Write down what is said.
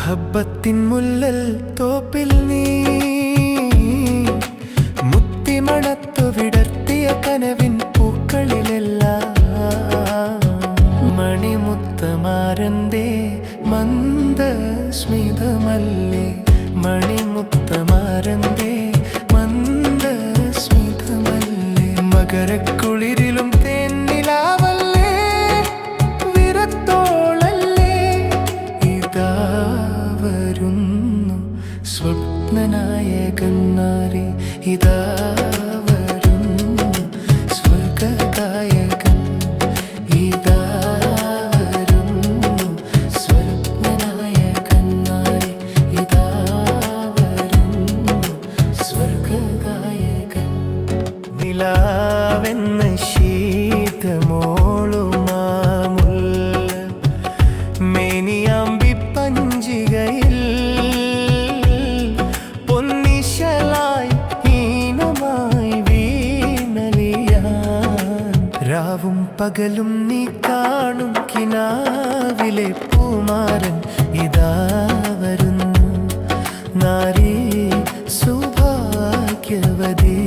മഹബത്തിൻ മുല്ലൽ തോപ്പിൽ നീ മുത്തിമണത്തു വിടർത്തിയ കനവിൻ പൂക്കളിലെല്ലാം മണിമുത്തമാരന്റെ മന്ദസ്മിതമല്ലേ, മണിമുത്തമാരന്റെ മന്ദസ്മിതമല്ലേ. മകരക്കുളിരിലും തേന്നിലാവല്ലേ, വിരത്തോളല്ലേ, ഇതാ വരുന്നു സ്വപ്നനായകൻ നാരി, ഇതാ വരുന്നു സ്വർഗഗായകൻ, ഇതാ വരുന്നു സ്വപ്നനായകൻ നാരി, ഇതാ വരുന്നു സ്വർഗഗായകൻ. നിലാവെന്ന ശീതമോളുമാമുല്ല മേനിയാമ്പി പഞ്ചികയിൽ പൊന്നിശലായി ഹീനമായി വീണലിയാൻ. രാവും പകലും നീ കാണും കിനാവിലെ പൂമാരൻ, ഇതാ വരുന്നു നാരി സൗഭാഗ്യവതി.